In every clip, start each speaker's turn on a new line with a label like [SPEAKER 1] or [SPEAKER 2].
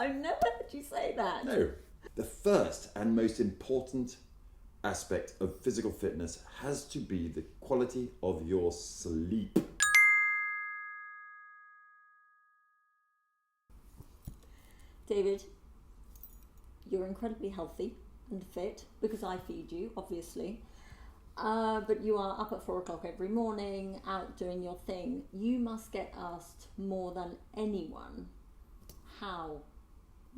[SPEAKER 1] I never heard you say that.
[SPEAKER 2] No. The first and most important aspect of physical fitness has to be the quality of your sleep.
[SPEAKER 1] David, you're incredibly healthy and fit because I feed you, obviously. But you are up at 4 o'clock every morning, out doing your thing. You must get asked more than anyone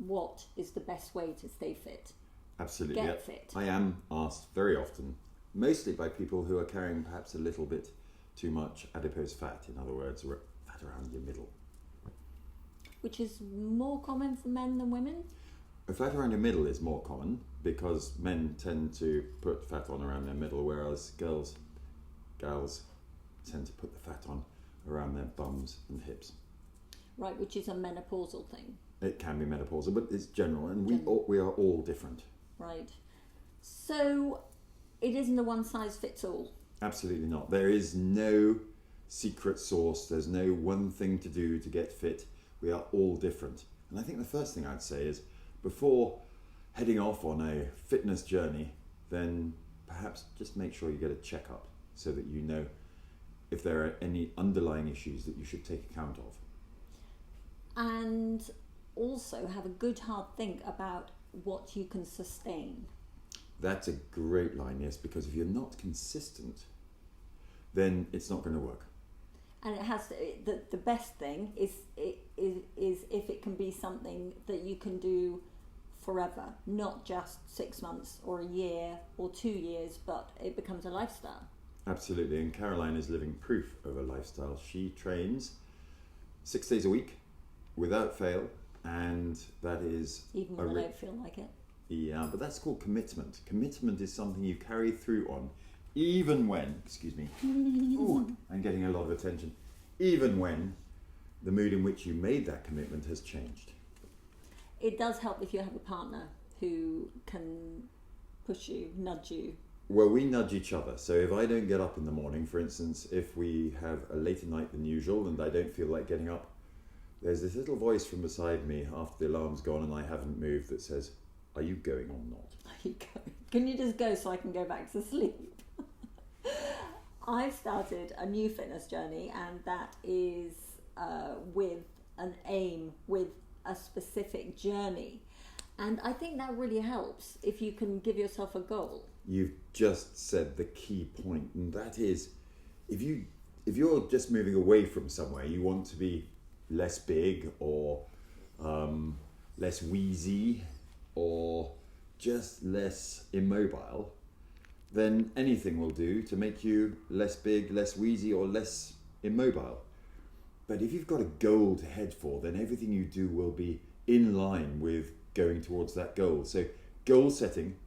[SPEAKER 1] what is the best way to stay fit?
[SPEAKER 2] Absolutely.
[SPEAKER 1] Get fit.
[SPEAKER 2] I am asked very often, mostly by people who are carrying perhaps a little bit too much adipose fat, in other words, or fat around your middle.
[SPEAKER 1] Which is more common for men than women?
[SPEAKER 2] Fat around your middle is more common because men tend to put fat on around their middle, whereas gals tend to put the fat on around their bums and hips.
[SPEAKER 1] Right, which is a menopausal thing.
[SPEAKER 2] It can be menopausal, but it's general, and we are all different.
[SPEAKER 1] Right. So it isn't a one size fits all.
[SPEAKER 2] Absolutely not. There is no secret sauce. There's no one thing to do to get fit. We are all different. And I think the first thing I'd say is, before heading off on a fitness journey, then perhaps just make sure you get a checkup so that you know if there are any underlying issues that you should take account of.
[SPEAKER 1] And also have a good hard think about what you can sustain.
[SPEAKER 2] That's a great line, yes, because if you're not consistent, then it's not going to work.
[SPEAKER 1] And it has to, the best thing is if it can be something that you can do forever, not just 6 months or a year or 2 years, but it becomes a lifestyle.
[SPEAKER 2] Absolutely, and Caroline is living proof of a lifestyle. She trains 6 days a week without fail, and that is...
[SPEAKER 1] Even when I don't feel like it.
[SPEAKER 2] Yeah, but that's called commitment. Commitment is something you carry through on, even when, excuse me, ooh, I'm getting a lot of attention, even when the mood in which you made that commitment has changed.
[SPEAKER 1] It does help if you have a partner who can push you, nudge you.
[SPEAKER 2] Well, we nudge each other. So if I don't get up in the morning, for instance, if we have a later night than usual and I don't feel like getting up, there's this little voice from beside me after the alarm's gone and I haven't moved that says, "Are you going or not?"
[SPEAKER 1] Are you going? Can you just go so I can go back to sleep? I've started a new fitness journey, and that is with an aim, with a specific journey. And I think that really helps if you can give yourself a goal.
[SPEAKER 2] You've just said the key point, and that is, if you're just moving away from somewhere, you want to be less big or less wheezy or just less immobile, then anything will do to make you less big, less wheezy or less immobile. But if you've got a goal to head for, then everything you do will be in line with going towards that goal. So goal setting,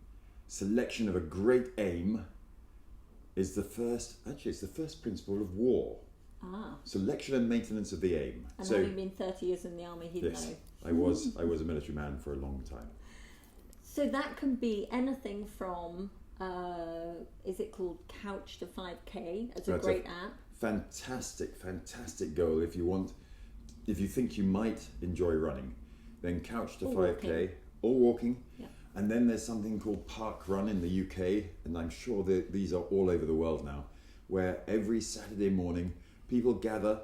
[SPEAKER 2] selection of a great aim is the first principle of war. Selection and maintenance of the aim.
[SPEAKER 1] And having been 30 years in the army, he'd
[SPEAKER 2] yes,
[SPEAKER 1] know.
[SPEAKER 2] I was a military man for a long time.
[SPEAKER 1] So that can be anything from, is it called Couch to 5K? It's a great app.
[SPEAKER 2] Fantastic goal. If you think you might enjoy running, then Couch to 5K or walking.
[SPEAKER 1] Yeah.
[SPEAKER 2] And then there's something called Park Run in the UK, and I'm sure that these are all over the world now, where every Saturday morning people gather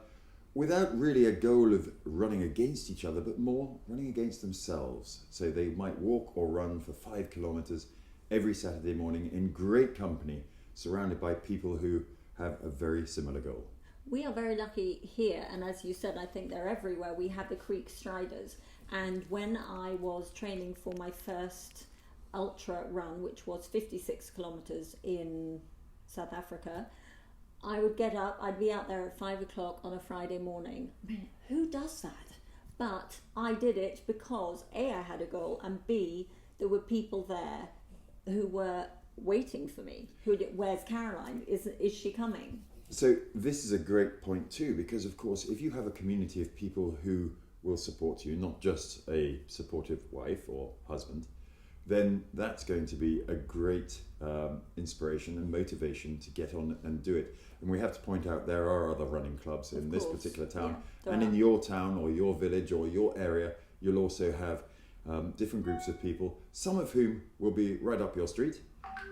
[SPEAKER 2] without really a goal of running against each other, but more running against themselves. So they might walk or run for 5 kilometers every Saturday morning in great company, surrounded by people who have a very similar goal.
[SPEAKER 1] We are very lucky here, and as you said, I think they're everywhere. We have the Creek Striders, and when I was training for my first ultra run, which was 56 kilometers in South Africa, I would get up, I'd be out there at 5 o'clock on a Friday morning. Who does that? But I did it because A, I had a goal, and B, there were people there who were waiting for me. Where's Caroline? Is she coming?
[SPEAKER 2] So this is a great point too, because of course, if you have a community of people who will support you, not just a supportive wife or husband, then that's going to be a great inspiration and motivation to get on and do it. And we have to point out there are other running clubs in this particular town, and in your town or your village or your area, you'll also have different groups of people, some of whom will be right up your street,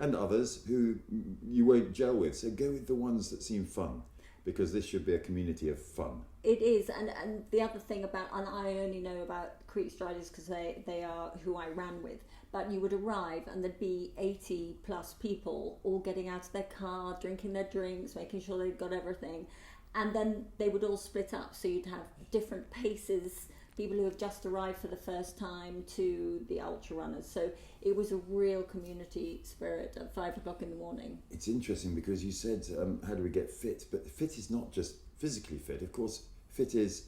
[SPEAKER 2] and others who you won't gel with. So go with the ones that seem fun, because this should be a community of fun.
[SPEAKER 1] It is, and the other thing about, and I only know about Creek Striders because they are who I ran with, but you would arrive and there'd be 80 plus people all getting out of their car, drinking their drinks, making sure they'd got everything, and then they would all split up, so you'd have different paces, people who have just arrived for the first time to the ultra runners. So it was a real community spirit at 5 o'clock in the morning.
[SPEAKER 2] It's interesting because you said, how do we get fit? But fit is not just physically fit. Of course, fit is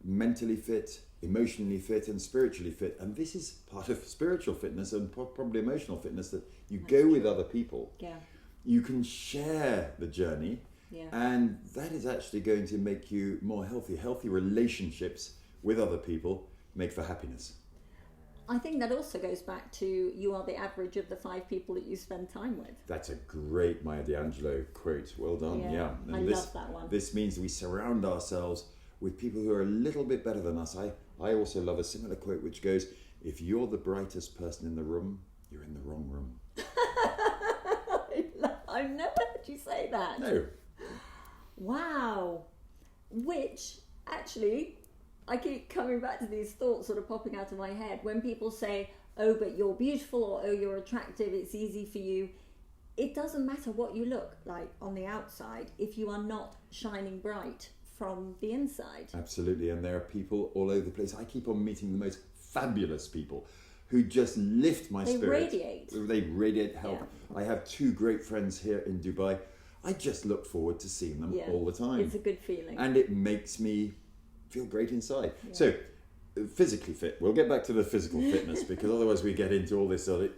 [SPEAKER 2] mentally fit, emotionally fit, and spiritually fit. And this is part of spiritual fitness and probably emotional fitness, that you go with other people.
[SPEAKER 1] Yeah.
[SPEAKER 2] You can share the journey.
[SPEAKER 1] Yeah.
[SPEAKER 2] And that is actually going to make you more healthy. Healthy relationships with other people make for happiness.
[SPEAKER 1] I think that also goes back to, you are the average of the 5 people that you spend time with.
[SPEAKER 2] That's a great Maya D'Angelo quote. Well done. Yeah. And
[SPEAKER 1] I love that one.
[SPEAKER 2] This means we surround ourselves with people who are a little bit better than us. I also love a similar quote which goes, if you're the brightest person in the room, you're in the wrong room.
[SPEAKER 1] I've never heard you say that.
[SPEAKER 2] No.
[SPEAKER 1] Wow. Which, actually, I keep coming back to these thoughts sort of popping out of my head. When people say, oh, but you're beautiful, or oh, you're attractive, it's easy for you. It doesn't matter what you look like on the outside if you are not shining bright from the inside.
[SPEAKER 2] Absolutely. And there are people all over the place. I keep on meeting the most fabulous people who just lift my spirit. They radiate help. Yeah. I have 2 great friends here in Dubai. I just look forward to seeing them all the time.
[SPEAKER 1] It's a good feeling.
[SPEAKER 2] And it makes me feel great inside. Yeah. So, physically fit. We'll get back to the physical fitness because otherwise we get into all this sort of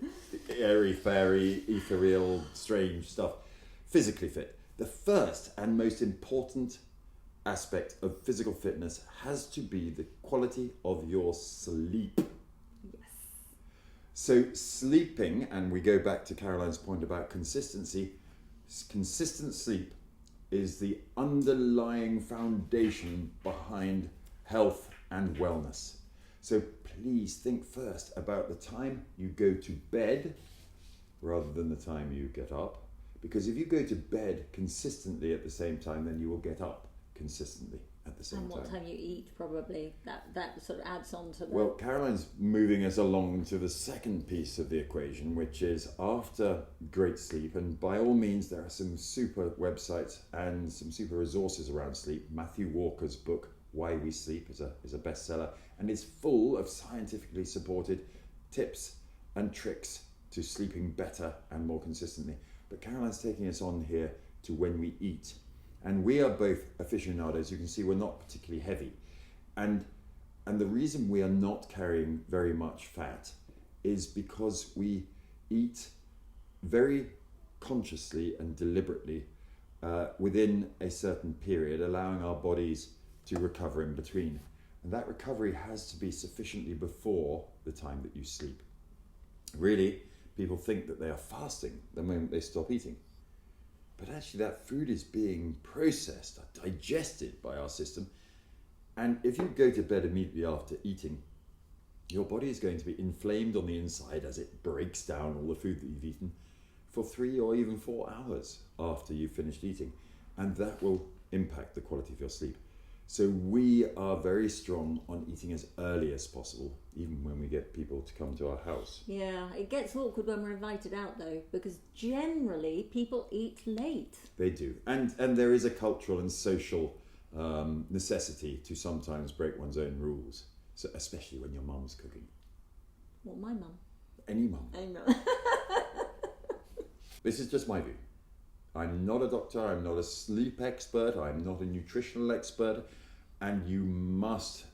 [SPEAKER 2] airy-fairy, ethereal, strange stuff. Physically fit. The first and most important aspect of physical fitness has to be the quality of your sleep.
[SPEAKER 1] Yes.
[SPEAKER 2] So sleeping, and we go back to Caroline's point about consistency, consistent sleep is the underlying foundation behind health and wellness. So please think first about the time you go to bed rather than the time you get up. Because if you go to bed consistently at the same time, then you will get up consistently at the same time.
[SPEAKER 1] And what time you eat, probably. That sort of adds on to that.
[SPEAKER 2] Well, Caroline's moving us along to the second piece of the equation, which is after great sleep, and by all means there are some super websites and some super resources around sleep. Matthew Walker's book, Why We Sleep, is a bestseller, and is full of scientifically supported tips and tricks to sleeping better and more consistently. But Caroline's taking us on here to when we eat. And we are both aficionados. You can see we're not particularly heavy. And the reason we are not carrying very much fat is because we eat very consciously and deliberately within a certain period, allowing our bodies to recover in between. And that recovery has to be sufficiently before the time that you sleep. Really, people think that they are fasting the moment they stop eating. But actually that food is being processed, digested by our system. And if you go to bed immediately after eating, your body is going to be inflamed on the inside as it breaks down all the food that you've eaten for 3 or even 4 hours after you've finished eating. And that will impact the quality of your sleep. So we are very strong on eating as early as possible, even when we get people to come to our house.
[SPEAKER 1] Yeah, it gets awkward when we're invited out though, because generally people eat late.
[SPEAKER 2] They do. And there is a cultural and social necessity to sometimes break one's own rules, so especially when your mum's cooking.
[SPEAKER 1] Well, my mum.
[SPEAKER 2] Any mum.
[SPEAKER 1] Any mum.
[SPEAKER 2] This is just my view. I'm not a doctor, I'm not a sleep expert, I'm not a nutritional expert, and you must,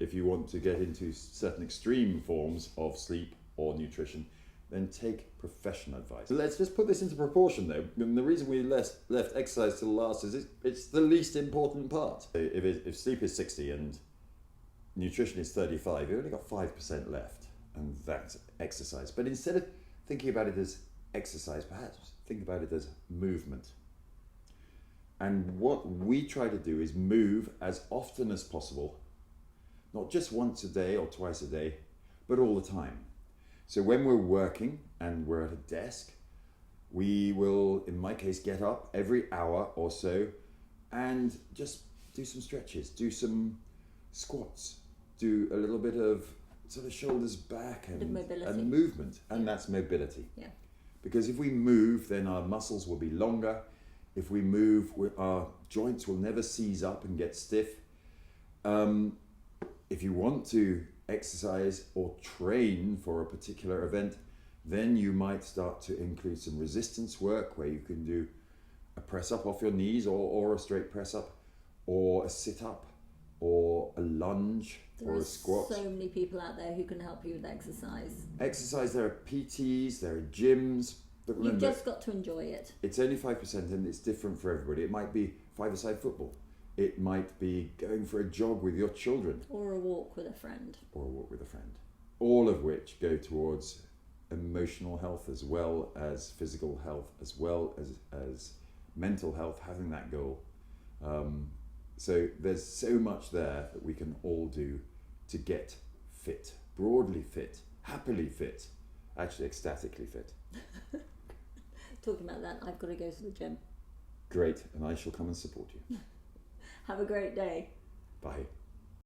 [SPEAKER 2] if you want to get into certain extreme forms of sleep or nutrition, then take professional advice. So let's just put this into proportion though. And the reason we left exercise to the last is it's the least important part. If sleep is 60 and nutrition is 35, you've only got 5% left, and that's exercise. But instead of thinking about it as exercise, perhaps think about it as movement. And what we try to do is move as often as possible not just once a day or twice a day, but all the time. So when we're working and we're at a desk, we will, in my case, get up every hour or so and just do some stretches, do some squats, do a little bit of sort of shoulders back and movement, and that's mobility.
[SPEAKER 1] Yeah.
[SPEAKER 2] Because if we move, then our muscles will be longer. If we move, our joints will never seize up and get stiff. If you want to exercise or train for a particular event, then you might start to include some resistance work where you can do a press up off your knees or a straight press up or a sit up or a lunge or a squat.
[SPEAKER 1] There are so many people out there who can help you with exercise.
[SPEAKER 2] There are PTs, there are gyms. But remember,
[SPEAKER 1] you've just got to enjoy it.
[SPEAKER 2] It's only 5% and it's different for everybody. It might be five-a-side football. It might be going for a jog with your children.
[SPEAKER 1] Or a walk with a friend.
[SPEAKER 2] All of which go towards emotional health as well as physical health, as well as mental health, having that goal. So there's so much there that we can all do to get fit, broadly fit, happily fit, actually ecstatically fit.
[SPEAKER 1] Talking about that, I've got to go to the gym.
[SPEAKER 2] Great, and I shall come and support you.
[SPEAKER 1] Have a great day.
[SPEAKER 2] Bye.